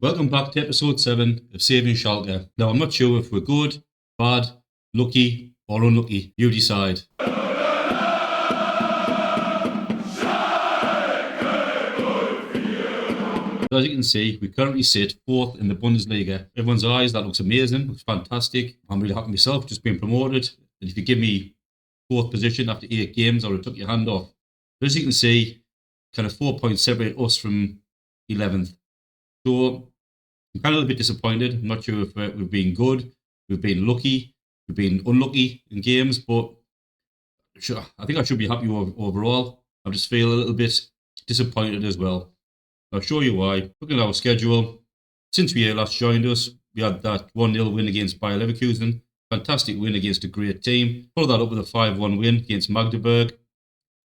Welcome back to episode 7 of Saving Shalke. Now, I'm not sure if we're good, bad, lucky, or unlucky. You decide. As you can see, we currently sit 4th in the Bundesliga. Everyone's eyes, that looks amazing, looks fantastic. I'm really happy myself, just being promoted. And if you give me 4th position after 8 games, I would have took your hand off. But as you can see, kind of 4 points separate us from 11th. So I'm kind of a little bit disappointed. I'm not sure if we've been good, we've been lucky, we've been unlucky in games, but I think I should be happy overall. I just feel a little bit disappointed as well. I'll show you why. Looking at our schedule, since we last joined us, we had that 1-0 win against Bayer Leverkusen. Fantastic win against a great team. Followed that up with a 5-1 win against Magdeburg.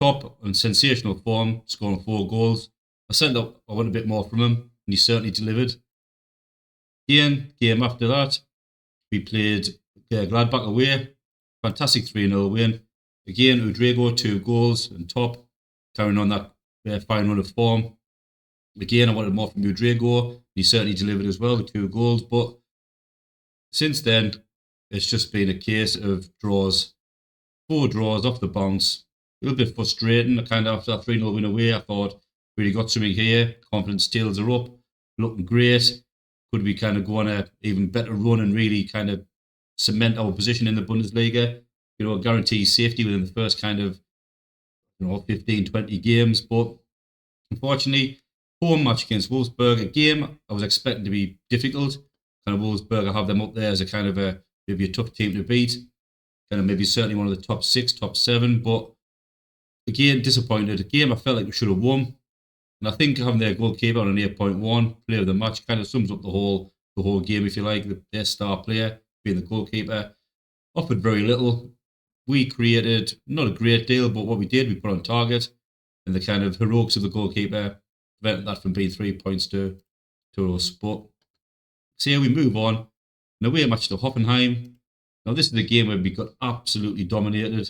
Top and sensational form, scoring 4 goals. I said that I want a bit more from him, and he certainly delivered. Game after that, we played Gladbach away. Fantastic 3-0 win. Again, Udrego, 2 goals, and Top, carrying on that fine run of form. Again, I wanted more from Udrego. He certainly delivered as well, with 2 goals. But since then, it's just been a case of draws. 4 draws off the bounce. A little bit frustrating. Kind of after that 3-0 win away, I thought, really got something here. Confidence tails are up. Looking great. Could we kind of go on a even better run and really kind of cement our position in the Bundesliga? Guarantee safety within the first kind of 15, 20 games. But unfortunately, home match against Wolfsburg, a game I was expecting to be difficult. Kind of Wolfsburg, I have them up there as a kind of maybe a tough team to beat. Kind of maybe certainly one of the top 6, top 7. But again, disappointed. A game I felt like we should have won. And I think having their goalkeeper on an 8.1 player of the match kind of sums up the whole game, if you like. Their star player being the goalkeeper offered very little. We created not a great deal, but what we did, we put on target, and the kind of heroics of the goalkeeper prevented that from being 3 points to us. But so yeah, we move on. An away match to Hoffenheim. Now this is a game where we got absolutely dominated.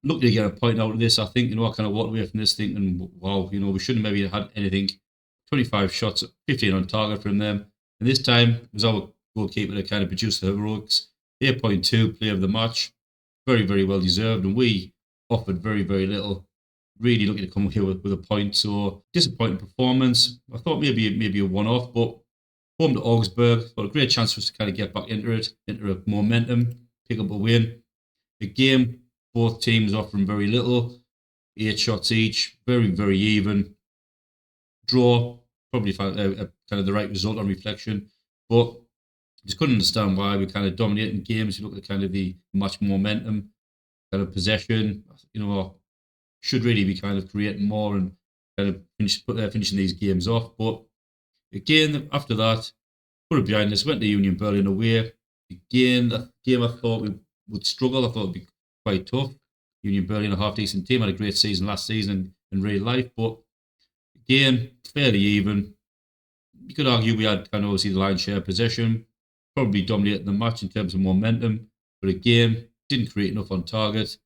Looking to get a point out of this, I think, I kind of walked away from this thinking, wow, we shouldn't maybe have had anything. 25 shots, 15 on target from them. And this time, it was our goalkeeper that kind of produced the heroics. 8.2 player of the match. Very, very well deserved. And we offered very, very little. Really looking to come here with a point. So, disappointing performance. I thought maybe a one-off, but home to Augsburg. Got a great chance for us to kind of get back into a momentum, pick up a win. A game, both teams offering very little, 8 shots each, very, very even. Draw, probably found kind of the right result on reflection, but just couldn't understand why we kind of dominating games. You look at kind of the match momentum, kind of possession, should really be kind of creating more and kind of finishing these games off. But again, after that, put it behind us, went to Union Berlin away. Again, that game I thought we would struggle. I thought it would be quite tough. Union Berlin, a half-decent team, had a great season last season in real life, but again, fairly even. You could argue we had kind of obviously the lion's share possession, probably dominating the match in terms of momentum, but again, didn't create enough on target.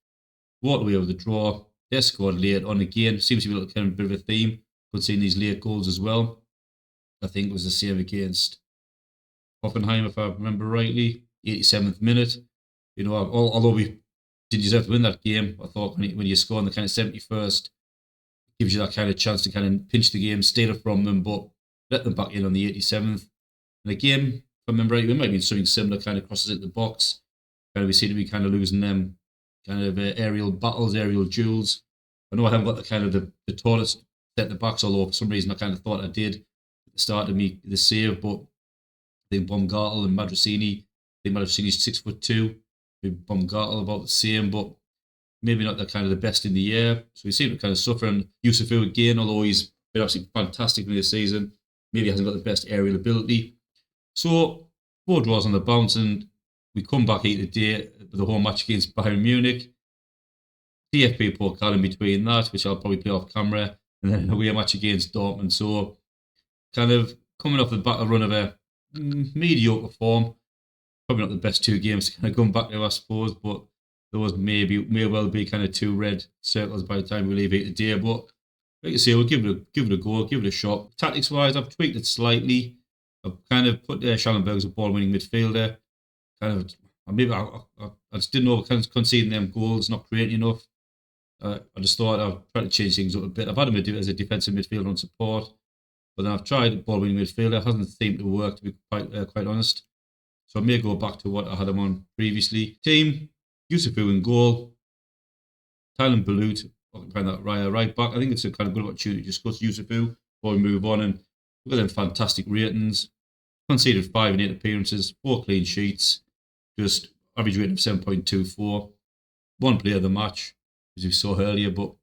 Walked away with the draw. They scored late on again. Seems to be a little kind of bit of a theme. Could see these late goals as well. I think it was the same against Hoffenheim, if I remember rightly. 87th minute. Although we didn't deserve to win that game, I thought when you score in the kind of 71st, it gives you that kind of chance to kind of pinch the game, steal it from them, but let them back in on the 87th. And again, if I remember right, we might be something similar, kind of crosses into the box. We seem to be kind of losing them kind of aerial battles, aerial duels. I know I haven't got the kind of the tallest set the backs, although for some reason I kind of thought I did at the start of the save, but I think Baumgartel and Madrasini, Madrasini's 6'2", Baumgartel about the same, but maybe not the kind of the best in the air. So we seem to kind of suffer. And Yusufu again, although he's been absolutely fantastic in this season, maybe hasn't got the best aerial ability. So 4 draws on the bounce, and we come back here today with the home match against Bayern Munich. DFB Pokal in between that, which I'll probably play off camera, and then an away match against Dortmund. So kind of coming off the back of run of a mediocre form. Probably not the best 2 games to kind of come back to, I suppose, but those may well be kind of 2 red circles by the time we leave here today. But like I say, we'll give it a go, give it a shot. Tactics wise, I've tweaked it slightly. I've kind of put Schallenberg as a ball-winning midfielder. I just didn't know conceding them goals, not creating enough. I just thought I'd try to change things up a bit. I've had him as a defensive midfielder on support, but then I've tried ball-winning midfielder. It hasn't seemed to work, to be quite honest. So I may go back to what I had him on previously. Team, Yusufu in goal. Thailand Balut, occupying that right back. I think it's a kind of good opportunity to discuss Yusufu before we move on. And look at them fantastic ratings. Conceded 5 in 8 appearances, 4 clean sheets, just average rating of 7.24. One player of the match, as we saw earlier, but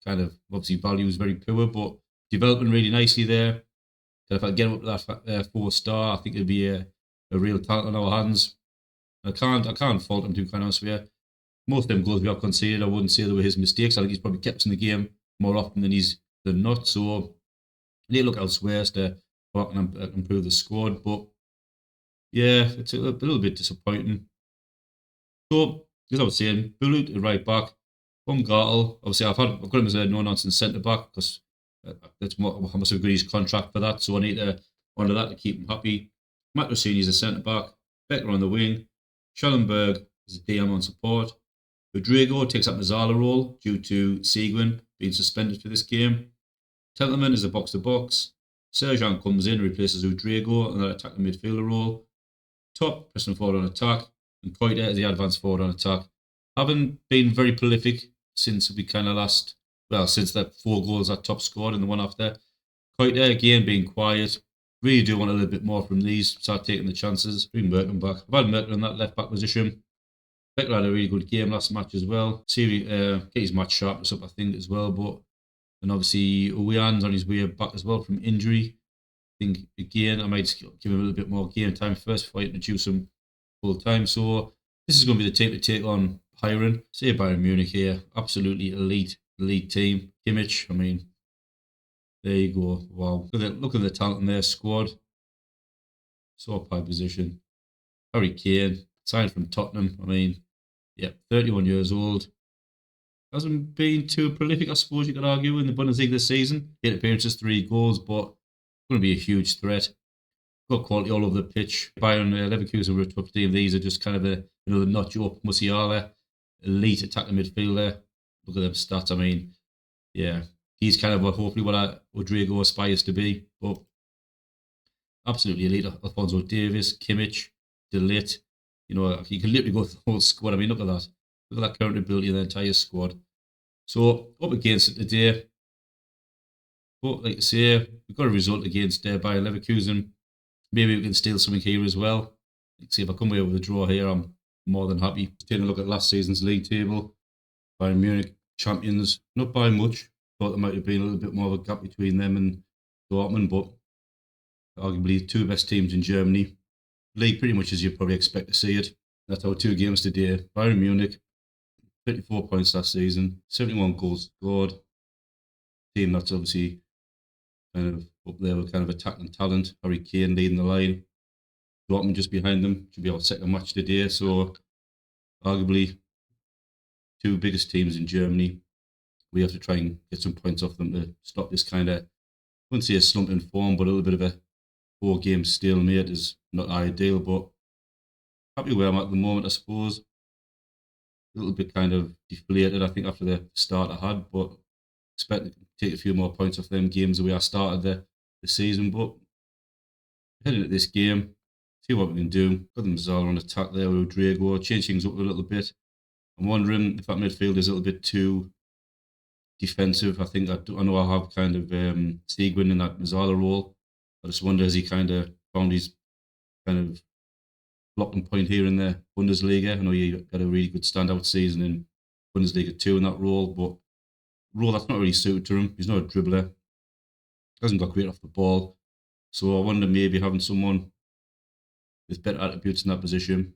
kind of obviously value is very poor, but developing really nicely there. If I get him up to that 4-star, I think it'd be a real talent on our hands. I can't fault him, to be quite honest with you. Most of them goals we have conceded, I wouldn't say they were his mistakes. I think he's probably kept us in the game more often than not. So I need to look elsewhere to improve the squad. But yeah, it's a little bit disappointing. So, as I was saying, Bulut at right back, Baumgartel. Obviously, I've got him as a no-nonsense centre back because that's how much I've got his contract for that. So I need to honour that to keep him happy. Matt Rossini is a centre back, Becker on the wing, Schallenberg is a DM on support. Rodrigo takes up Mazzala role due to Seguin being suspended for this game. Tellerman is a box-to-box. Serjan comes in and replaces Rodrigo in that attacking midfielder role. Top, pressing forward on attack. And Koita is the advanced forward on attack. Haven't been very prolific since we kind of since the 4 goals that top scored and the one after. Koita again being quiet. Really do want a little bit more from these. Start taking the chances. Bring Merkin back. I've had Merkin in that left back position. Becker had a really good game last match as well. Get his match sharpness up, I think, as well. And obviously, Ouian's on his way back as well from injury. I think, again, I might give him a little bit more game time first before I introduce him full time. So this is going to be the team to take on Hiren. Say Bayern Munich here. Absolutely elite team. Kimmich, I mean, there you go. Wow. Look at the talent in their squad. So high position. Harry Kane, signed from Tottenham. I mean, 31 years old. Hasn't been too prolific, I suppose you could argue, in the Bundesliga this season. 8 appearances, 3 goals, but going to be a huge threat. Got quality all over the pitch. Bayern Leverkusen were a tough team. These are just kind of another notch up. Musiala, elite attacking midfielder. Look at them stats. I mean, yeah, he's kind of hopefully what Rodrigo aspires to be. But absolutely elite. Alphonso Davies, Kimmich, De Ligt. You know, you can literally go through the whole squad. I mean, look at that. Look at that current ability of the entire squad. So, up against it today. But, like I say, we've got a result against Bayern Leverkusen. Maybe we can steal something here as well. Like, see if I come away with a draw here, I'm more than happy. Taking a look at last season's league table. Bayern Munich, champions. Not by much. Thought there might have been a little bit more of a gap between them and Dortmund, but arguably 2 best teams in Germany. League pretty much as you probably expect to see it. That's our 2 games today. Bayern Munich, 54 points last season, 71 goals scored. Team that's obviously kind of up there with kind of attacking talent. Harry Kane leading the line. Dortmund just behind them. Should be our second match today. So arguably 2 biggest teams in Germany. We have to try and get some points off them to stop this kind of, I wouldn't say a slump in form, but a little bit of a 4-game stalemate is not ideal, but happy where I'm at the moment, I suppose. A little bit kind of deflated, I think, after the start I had, but expect to take a few more points off them games the way I started the season. But heading at this game, see what we can do. Got the Mazzala on attack there with Rodrigo, change things up a little bit. I'm wondering if that midfield is a little bit too defensive. I think I know I have kind of Seguin in that Mazzala role. I just wonder, has he kind of found his kind of blocking point here in the Bundesliga? I know you got a really good standout season in Bundesliga 2 in that role, but role that's not really suited to him. He's not a dribbler. Hasn't got great off the ball. So I wonder maybe having someone with better attributes in that position,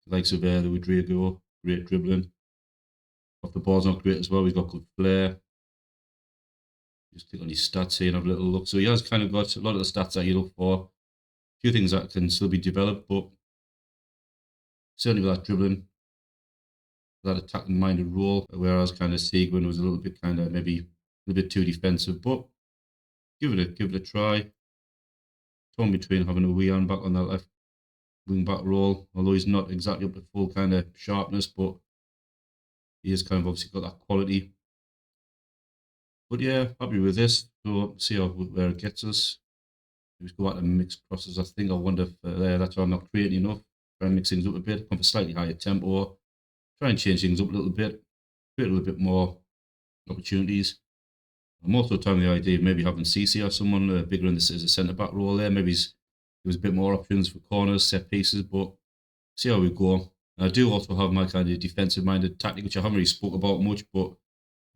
the likes of the Rodrigo, great dribbling. Off the ball's not great as well. He's got good flair. Just click on his stats here and have a little look. So he has kind of got a lot of the stats that you look for. A few things that can still be developed, but certainly with that dribbling, that attacking minded role, whereas kind of Seguin was a little bit kind of maybe a little bit too defensive, but give it a try. torn between having a Wean back on that left wing back role, although he's not exactly up to full kind of sharpness, but he has kind of obviously got that quality. But yeah, happy with this. So see where it gets us. Let's go back to mixed crosses. I wonder if that's why I'm not creating enough. Try and mix things up a bit, come for slightly higher tempo, try and change things up a little bit, create a little bit more opportunities. I'm also trying the idea of maybe having CC or someone bigger in this as a centre back role there. Maybe there was a bit more options for corners, set pieces, but see how we go. And I do also have my kind of defensive minded tactic, which I haven't really spoke about much, but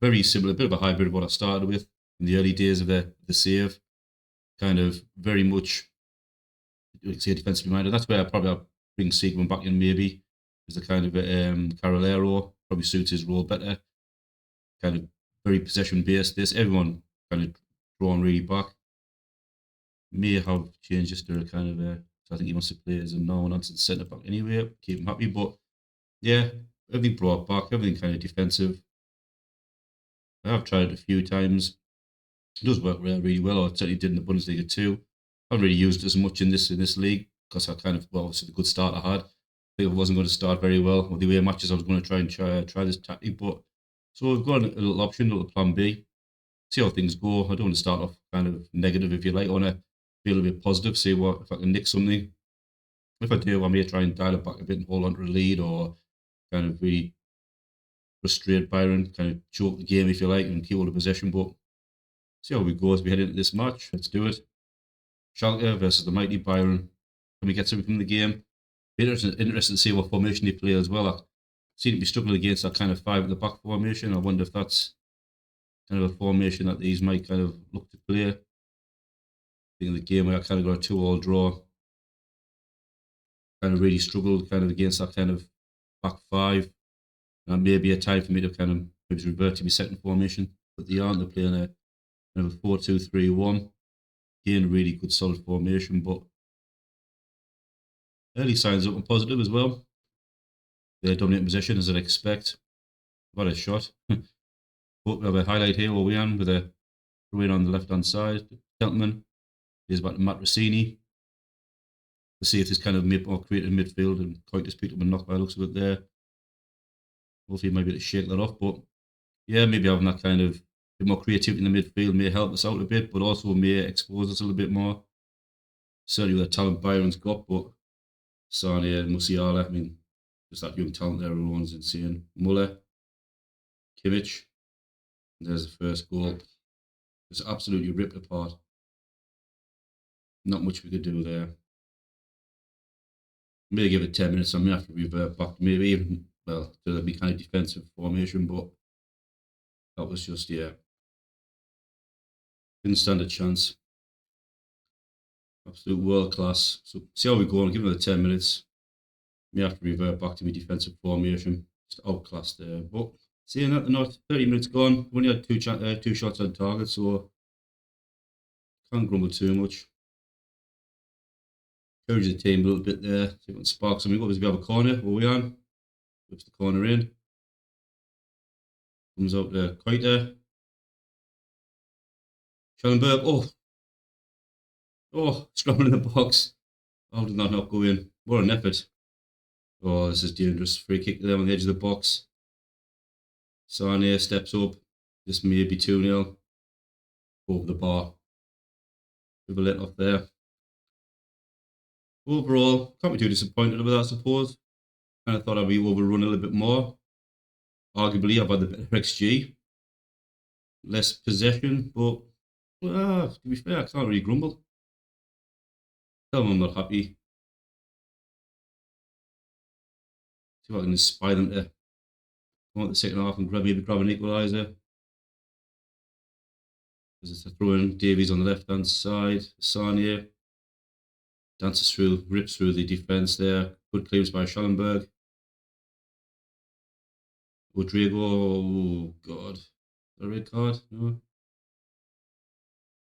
very similar, a bit of a hybrid of what I started with in the early days of the save. Kind of very much, say, defensively minded. That's where I'll bring Sigmund back in maybe as a kind of Carolero. Probably suits his role better. Kind of very possession based. Everyone kind of drawn really back. May have changed just to a kind of so I think he wants to play as a no-nonsense centre back anyway. Keep him happy, but yeah, everything brought back, everything kind of defensive. I have tried it a few times. It does work really well. I certainly did in the Bundesliga too. I haven't really used it as much in this league because I kind of, well, obviously the good start I had. I think I wasn't going to start very well with the way matches. I was going to try this tactic, but so we've got a little option, a little plan B. See how things go. I don't want to start off kind of negative, if you like. I want to feel a bit positive. See what if I can nick something. If I do, I may try and dial it back a bit and hold on to a lead, or kind of really frustrate Byron, kind of choke the game, if you like, and keep all the possession. But see how we go as we head into this match. Let's do it. Schalke versus the mighty Byron. Can we get something from the game? Interesting to see what formation they play as well. I've seen it be struggling against that kind of 5 at the back formation. I wonder if that's kind of a formation that these might kind of look to play. I think the game where I kind of got a 2-2 draw, kind of really struggled kind of against that kind of back 5. And maybe a time for me to kind of maybe revert to my second formation. But they aren't. They're playing a kind of a 4-2-3-1. Again, really good solid formation, but early signs looking positive as well. They're dominating possession as I'd expect. What a shot. But we have a highlight here where we are with a throw in on the left hand side. Gentleman is back to Matt Rossini. To see if this kind of more creative midfield, and quite just picked up a knock by the looks of it there. Hopefully, he might be able to shake that off. But yeah, maybe having that kind of bit more creativity in the midfield may help us out a bit, but also may expose us a little bit more. Certainly with the talent Byron's got, but Sane and Musiala, I mean, just that young talent there alone is insane. Muller, Kimmich, there's the first goal. Just absolutely ripped apart. Not much we could do there. Maybe give it 10 minutes. I may have to revert back, maybe even, well, to be kind of defensive formation, but that was just, yeah. Didn't stand a chance. Absolute world class. So see how we go on. Give it 10 minutes. May have to revert back to my defensive formation. Just outclassed there. But seeing that, not 30 minutes gone. We only had two shots on target, so can't grumble too much. Encourage the team a little bit there. See if we can spark something up as we have a corner. Where we on? Puts the corner in. Comes out there. Koiter. Schallenberg. Scrambling in the box. How did that not go in? What an effort. Oh, this is dangerous. Free kick there on the edge of the box. Sane steps up. This may be 2-0. Over the bar. Bit of a let off there. Overall, can't be too disappointed with that, I suppose. Kind of thought I'd be overrun a little bit more. Arguably, I've had the better XG. Less possession, but to be fair, I can't really grumble. Tell them I'm not happy. See if I can inspire them to come out the second half and grab an equaliser. As it's a throw in, Davies on the left hand side. Sane dances through, rips through the defence there. Good clearance by Schallenberg. Rodrigo, oh god. A red card?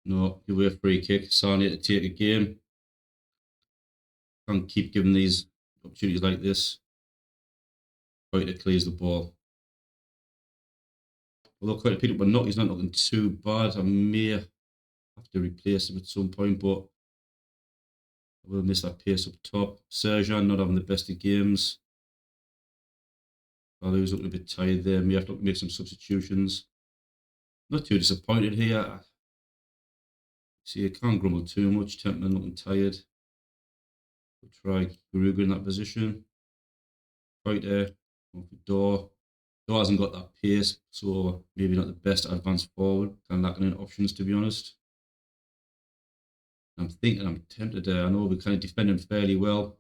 No, give away a free kick. Sane to take a game. Can't keep giving these opportunities like this. Quite clears the ball. Although quite a pick up a knock, he's not looking too bad. I may have to replace him at some point, but I will miss that pace up top. Serjan not having the best of games. Value's looking a bit tired there. We have to make some substitutions. Not too disappointed here. See, I can't grumble too much. Templeman looking tired. We'll try Garuga in that position. Right there. Door hasn't got that pace, so maybe not the best advance forward. Kind of lacking in options, to be honest. I'm tempted there. I know we're kind of defending fairly well.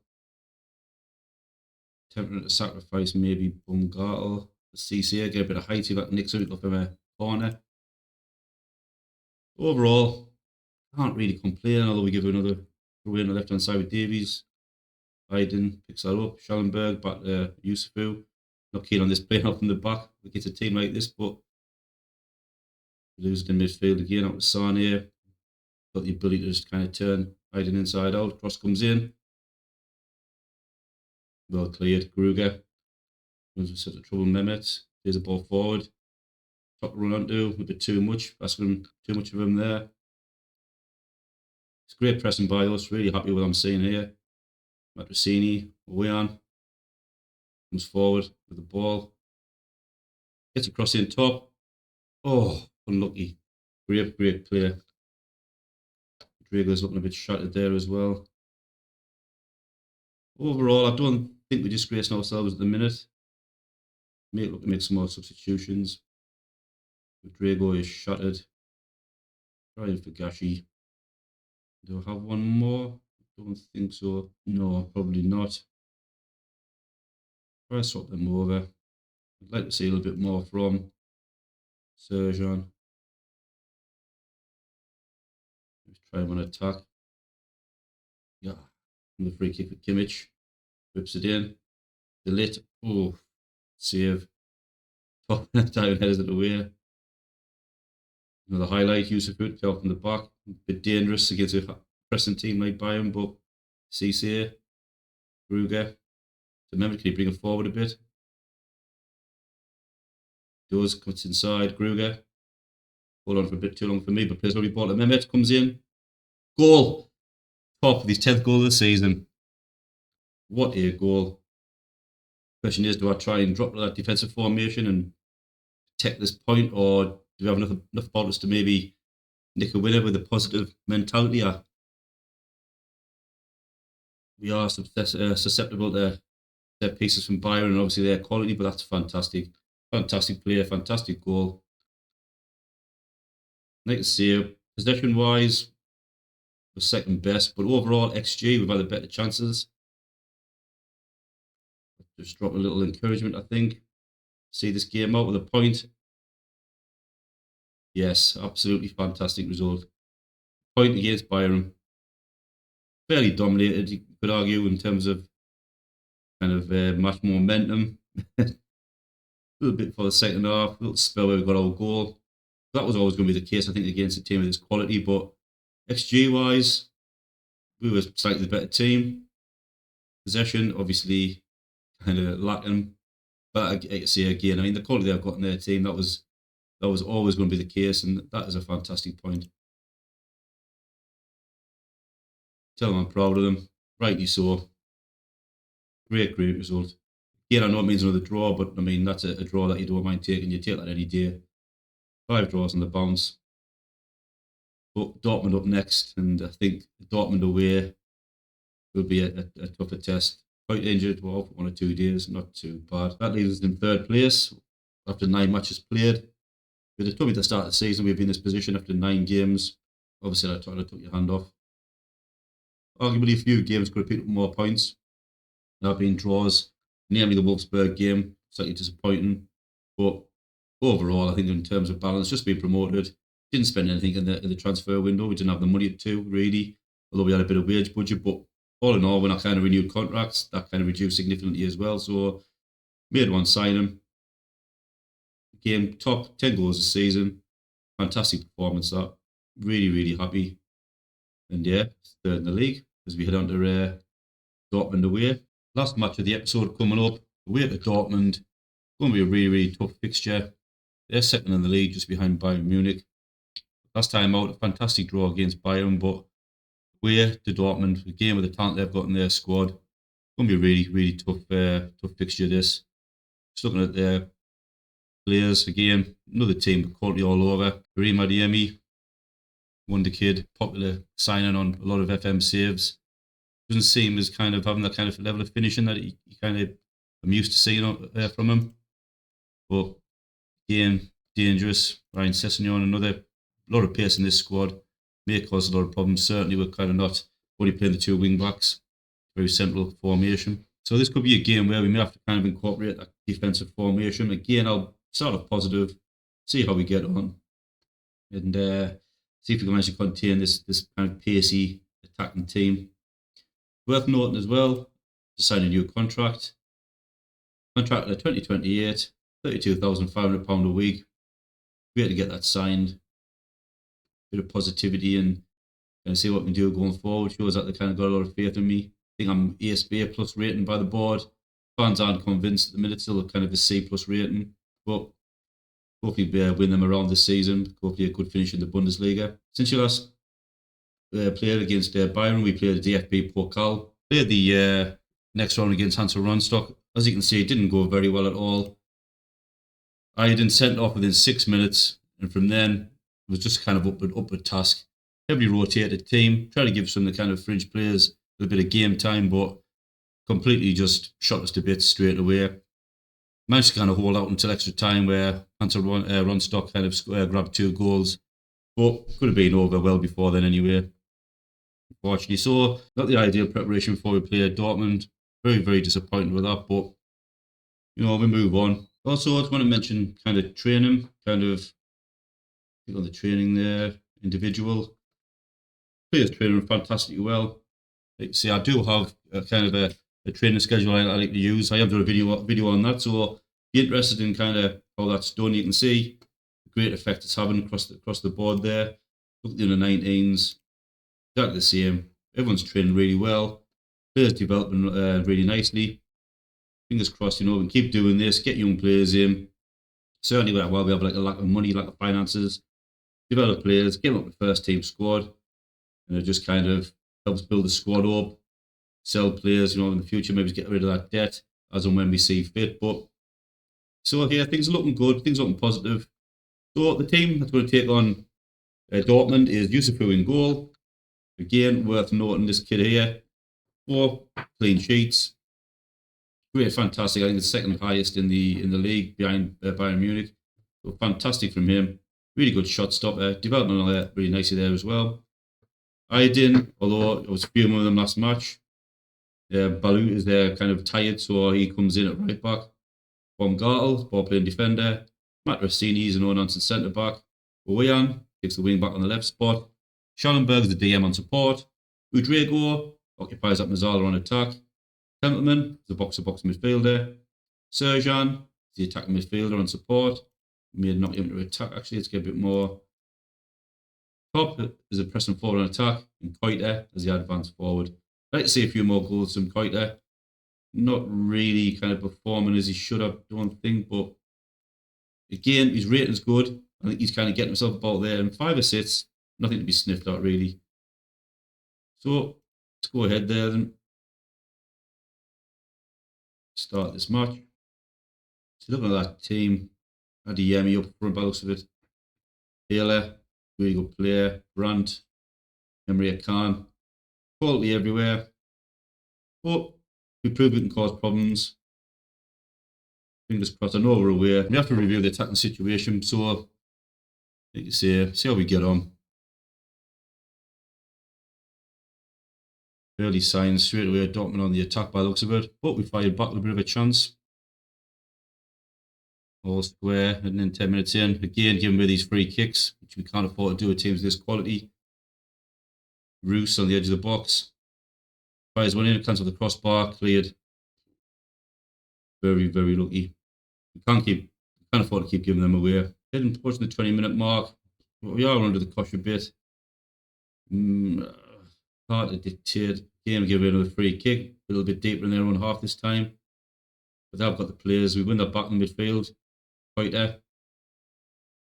Tempted to sacrifice maybe Bumgartle, CCA, get a bit of height, see if I can nick something from a corner. Overall, can't really complain, although we give another throw in the left hand side with Davies. Biden picks that up. Schallenberg back to Yusufu. Not keen on this playing off from the back against a team like this, but losing in midfield again out to Sane. Got the ability to just kind of turn Biden inside out. Cross comes in. Well cleared. Gruger. Runs with sort of trouble Mehmet. There's a ball forward. Top run onto a bit too much. Asking too much of him there. It's great pressing by us. Really happy with what I'm seeing here. Matrosini, Owean comes forward with the ball. Gets across in top. Oh, unlucky. Great player. Drago's looking a bit shattered there as well. Overall, I don't think we're disgracing ourselves at the minute. May look to make some more substitutions. Drago is shattered. Trying for Gashi. Do I have one more? Don't think so. No, probably not. Try to swap them over. I'd like to see a little bit more from Serjan. Let's try him on attack. Yeah. And the free kick for Kimmich. Whips it in. The lit. Oh, save. Top down headers it away. Another highlight, Yusufu fell from the back. A bit dangerous against a pressing team like Bayern, but CC, Gruger. Remember, can he bring it forward a bit? Does, cuts inside, Gruger. Hold on for a bit too long for me, but plays already ball. Mehmet comes in. Goal! Top of his 10th goal of the season. What a goal. Question is, do I try and drop that defensive formation and take this point, or do we have enough bottles to maybe nick a winner with a positive mentality? We are susceptible to their pieces from Bayern and obviously their quality, but that's fantastic. Fantastic player, fantastic goal. Like to see, possession-wise, we're second best, but overall, XG, we've had the better chances. Just drop a little encouragement, I think. See this game out with a point. Yes, absolutely fantastic result. Point against Bayern. Fairly dominated, you could argue, in terms of kind of match momentum. A little bit for the second half, a little spell where we got our goal. That was always going to be the case, I think, against a team of this quality, but XG-wise, we were slightly the better team. Possession, obviously, kind of lacking. But I can say again, I mean, the quality they've got in their team, that was always going to be the case, and that is a fantastic point. Tell them I'm proud of them. Rightly so. Great result. Again, I know it means another draw, but I mean, that's a draw that you don't mind taking. You take that any day. 5 draws on the bounce. But Dortmund up next, and I think Dortmund away will be a tougher test. Quite injured, well, for 1 or 2 days, not too bad. That leaves us in 3rd place after 9 matches played. With the told me at the start of the season we'd be in this position after 9 games. Obviously, I took your hand off. Arguably, a few games could have picked up more points. There have been draws, namely the Wolfsburg game, slightly disappointing. But overall, I think in terms of balance, just being promoted, didn't spend anything in the transfer window. We didn't have the money to, really, although we had a bit of wage budget. But all in all, when I kind of renewed contracts, that kind of reduced significantly as well. So made one signing. Game top 10 goals this season. Fantastic performance that. Really happy. And yeah, 3rd in the league as we head on to Dortmund away. Last match of the episode coming up. Away to Dortmund. Going to be a really tough fixture. They're 2nd in the league, just behind Bayern Munich. Last time out, a fantastic draw against Bayern, but away to Dortmund, again with the talent they've got in their squad. It's going to be a really, really tough fixture this. Just looking at their players, again, another team with quality all over. Karim Adeyemi, wonder kid, popular signing on a lot of FM saves. Doesn't seem as kind of having that kind of level of finishing that you kind of I'm used to seeing from him. But again, dangerous. Ryan Sessegnon, another lot of pace in this squad. May cause a lot of problems. Certainly, we're kind of not only playing the two wing backs. Very simple formation. So this could be a game where we may have to kind of incorporate that defensive formation. Again, I'll start off positive, see how we get on, and see if we can manage to contain this kind of pacey attacking team. Worth noting as well, to sign a new contract. Contract at 2028, £32,500 a week. Great to get that signed. Bit of positivity and see what we can do going forward. Shows that they kind of got a lot of faith in me. I think I'm ESB plus rating by the board. Fans aren't convinced at the minute, still kind of a C plus rating. But hopefully win them around this season. Hopefully a good finish in the Bundesliga. Since you last played against Bayern, we played the DFB Pokal. Played the next round against Hansa Rostock. As you can see, it didn't go very well at all. I had been sent off within 6 minutes, and from then it was just kind of upward task. Heavily rotated team, try to give some of the kind of fringe players a little bit of game time, but completely just shot us to bits straight away. Managed to kind of hold out until extra time where Hansa Rostock kind of grabbed 2 goals, but could have been over well before then anyway. Unfortunately, so not the ideal preparation before we played Dortmund. Very, very disappointed with that, but we move on. Also, I just want to mention kind of training, the training there, individual. Players training fantastically well. Like you see, I do have a kind of a training schedule I like to use. I have done a video on that, so if you're interested in kind of how that's done, you can see the great effect it's having across the board there. Look at the under 19s, exactly the same. Everyone's training really well. Players developing really nicely. Fingers crossed, we can keep doing this, get young players in. Certainly while we have like a lack of money, lack of finances, develop players, get them up the first team squad, and it just kind of helps build the squad up, sell players, in the future, maybe get rid of that debt as and when we see fit. But so here, things are looking good, things are looking positive. So the team that's going to take on Dortmund is Yusufu in goal. Again, worth noting this kid here, 4 clean sheets. Great, fantastic. I think it's second highest in the league behind Bayern Munich. So fantastic from him. Really good shot stopper. Development on there really nicely there as well. Although I was fuming with him last match. Balut is there kind of tired, so he comes in at right back. Baumgartel, ball playing defender. Matt Rossini is a no-nonsense centre back. Oweyan takes the wing back on the left spot. Schallenberg is the DM on support. Udrego occupies that Mazzala on attack. Templeman is a box-to-box midfielder. Serjan is the attacking midfielder on support. Made not even to attack, actually. Let's get a bit more. Top is a pressing forward on attack. And Koita as the advanced forward. I'd like to see a few more goals from Koita. Not really kind of performing as he should have, don't think. But again, his rating's good. I think he's kind of getting himself about there. And 5 assists, nothing to be sniffed at, really. So let's go ahead there then. Start this match. So looking at that team, Adeyemi up front by the looks of it. Taylor, really good player. Brandt, Emre Can, quality everywhere. But we proved we can cause problems. Fingers crossed. I know we're aware. We have to review the attacking situation. So, like you say, see how we get on. Early signs straight away. Dortmund on the attack by the looks of it. But we fired back with a bit of a chance. All square, and then 10 minutes in, again, giving away these free kicks, which we can't afford to do with teams of this quality. Roos on the edge of the box. Fires one in, cancels the crossbar, cleared. Very, very lucky. We can't afford to keep giving them away. Getting towards the 20-minute mark. We are under the cosh a bit. Hard to dictate. Game give away another free kick. A little bit deeper in their own half this time. But they've got the players. We win that back in midfield. Right there.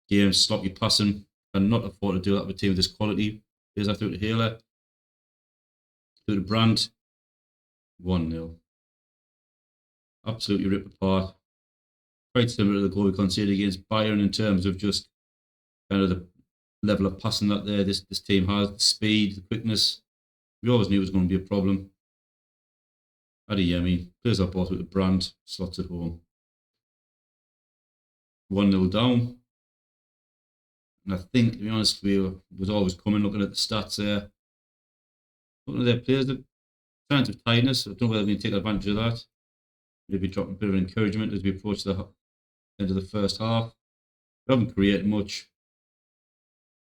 Game, sloppy passing. Cannot afford to do that with a team of this quality. Here's after to Taylor. to the Brand, 1-0. Absolutely ripped apart. Quite similar to the goal we conceded against Bayern in terms of just kind of the level of passing that this team has, the speed, the quickness. We always knew it was going to be a problem. Adeyemi plays that ball with the Brand, slots it home. 1-0 down. And I think, to be honest, was always coming looking at the stats there. Looking at their players, the signs of tiredness. I don't know whether they're going to take advantage of that. Maybe drop a bit of encouragement as we approach the end of the first half. We haven't created much.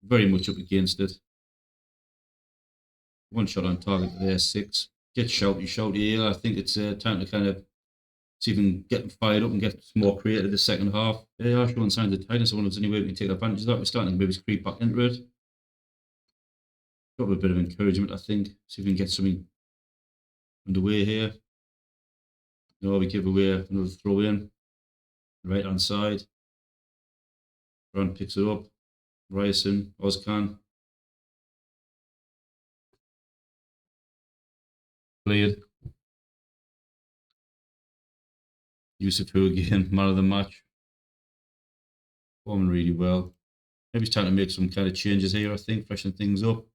Very much up against it. One shot on target there, 6. Get shouty here. I think it's time to kind of see if we can get them fired up and get more creative the second half. They are showing signs of tightness. I wonder if there's any way we can take advantage of that. We're starting to maybe creep back into it. Drop a bit of encouragement, I think. See if we can get something underway here. No, we give away another throw in. Right hand side. Brand picks it up. Ryerson, Ozcan. Played. Yusufu again, man of the match. Performing really well. Maybe it's time to make some kind of changes here, I think, freshen things up.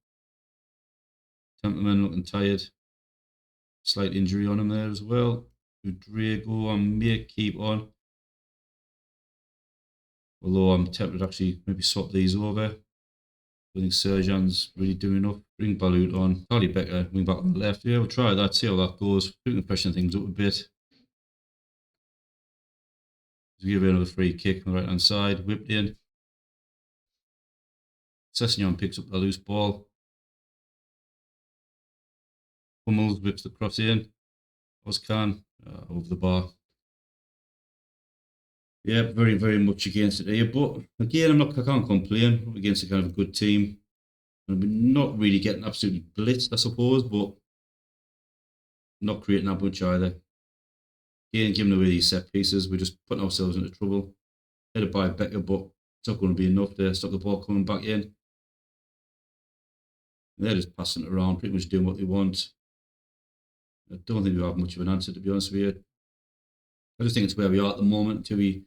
Templeman looking tired. Slight injury on him there as well. Rodrigo, I may keep on. Although I'm tempted to actually maybe swap these over. I think Serjan's really doing enough. Bring Balut on. Harley Becker, wing back on the left. Yeah, we'll try that, see how that goes. We can freshen things up a bit. Give it another free kick on the right hand side. Whipped in. Sessegnon picks up the loose ball. Hummels whips the cross in. Ozcan over the bar. Yeah, very, very much against it here. But again, I can't complain. I'm against a kind of a good team. And we're not really getting absolutely blitzed, I suppose, but not creating that much either. Again, giving away these set pieces, we're just putting ourselves into trouble. Headed by Becker, but it's not going to be enough to stop the ball coming back in. And they're just passing it around, pretty much doing what they want. I don't think we have much of an answer, to be honest with you. I just think it's where we are at the moment until we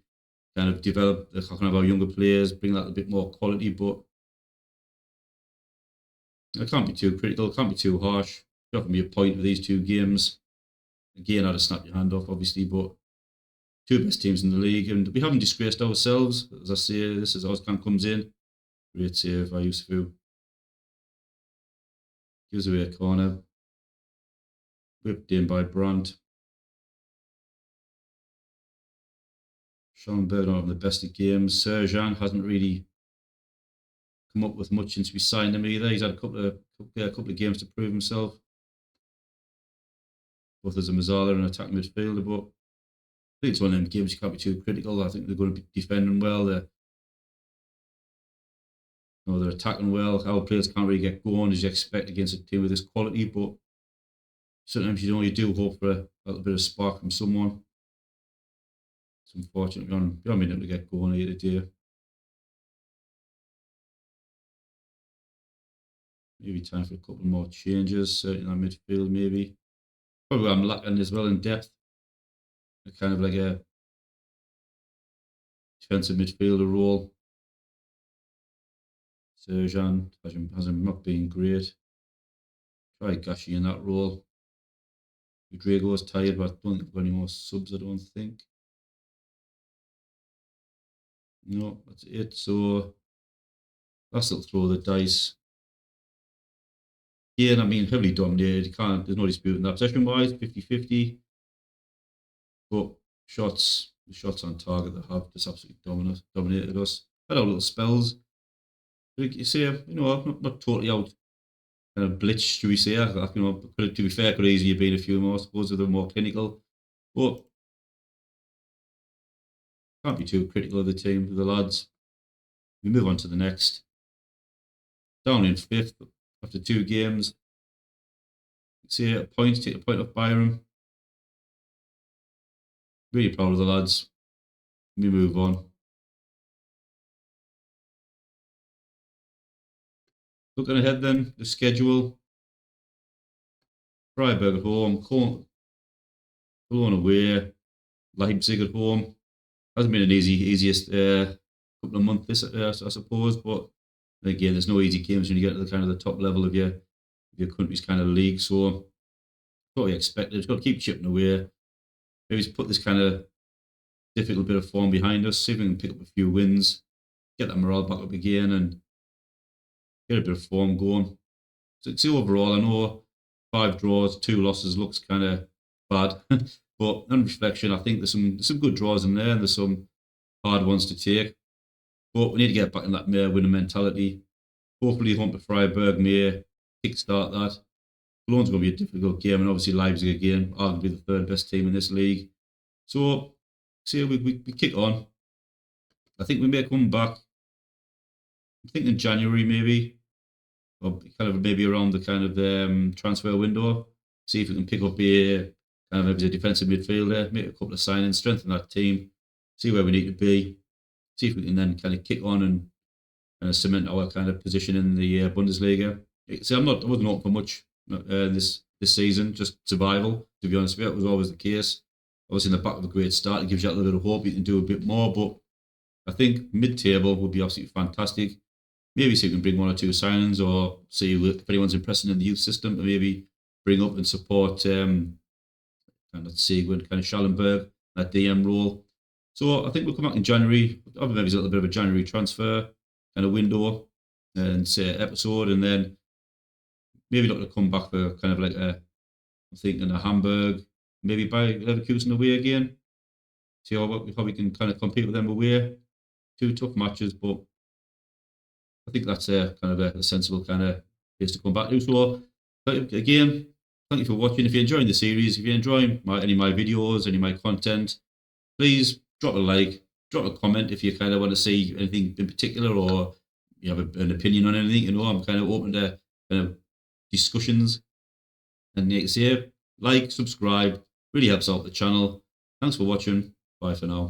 kind of develop the kind of our younger players, bring that a bit more quality, but I can't be too critical, can't be too harsh. You offer me a point with these 2 games. Again, I'd have snapped your hand off, obviously, but 2 best teams in the league, and we haven't disgraced ourselves. As I say, this is Ozcan comes in. Great save by Yusufu. Gives away a corner. Whipped in by Brandt. Schalke not having the best of games. Serjan hasn't really come up with much since we signed him either. He's had a couple of games to prove himself. Both as a Mazzala and an attacking midfielder, but I think it's one of them games you can't be too critical. I think they're going to be defending well. They're attacking well. Our players can't really get going as you expect against a team with this quality, but sometimes you do hope for a little bit of spark from someone. It's unfortunate we haven't been able to get going here today. Maybe time for a couple more changes, certainly in our midfield, maybe. Probably I'm lacking as well in depth. Kind of like a defensive midfielder role. Serjan hasn't not been great. Try Gashi in that role. Rodrigo's tired, but I don't think we've got any more subs, I don't think. No, that's it. So last little throw of the dice. Yeah, and I mean, heavily dominated. There's no disputing that. Possession wise, 50-50. But the shots on target that have just absolutely dominated us. Had our little spells. But you say, not totally out kind of blitz, should we say? To be fair, could easily have been a few more. I suppose they're more clinical. But can't be too critical of the team, of the lads. We move on to the next. Down in 5th after 2 games. See a point, take a point off Byram. Really proud of the lads. We move on. Looking ahead then, the schedule. Freiburg at home, Cologne away, Leipzig at home. Hasn't been an easiest couple of months, I suppose, but again, there's no easy games when you get to the kind of the top level of your country's kind of league. So totally expected. It's got to keep chipping away. Maybe put this kind of difficult bit of form behind us, see if we can pick up a few wins, get that morale back up again, and get a bit of form going. So overall, I know 5 draws, 2 losses looks kind of bad, but on reflection, I think there's some good draws in there, and there's some hard ones to take. But we need to get back in that winning mentality. Hopefully, home to Freiburg may kickstart that. Cologne's going to be a difficult game, and obviously Leipzig again, arguably the 3rd best team in this league. So, see, we kick on. I think we may come back. I'm thinking January maybe, or kind of maybe around the kind of transfer window. See if we can pick up a kind of maybe a defensive midfielder, make a couple of signings, strengthen that team, see where we need to be, see if we can then kind of kick on and cement our kind of position in the Bundesliga. See, I wasn't hoping for much this season, just survival. To be honest with you, it was always the case. Obviously, in the back of a great start, it gives you a little bit of hope you can do a bit more. But I think mid-table would be absolutely fantastic. Maybe see if we can bring 1 or 2 signings, or see if anyone's impressing in the youth system to maybe bring up and support kind of Sigurd, kind of Schallenberg, that DM role. So I think we'll come back in January. I'll maybe a little bit of a January transfer kind of window and say episode, and then maybe look to come back for kind of like I'm thinking a Hamburg, maybe buy Leverkusen away again. See how we can kind of compete with them away. 2 tough matches, but I think that's kind of a sensible kind of place to come back to. So again, thank you for watching. If you're enjoying the series, if you're enjoying any of my videos, any of my content, please drop a like, drop a comment if you kind of want to see anything in particular, or you have an opinion on anything. You know, I'm kind of open to kind of discussions. And you can say like, subscribe, really helps out the channel. Thanks for watching. Bye for now.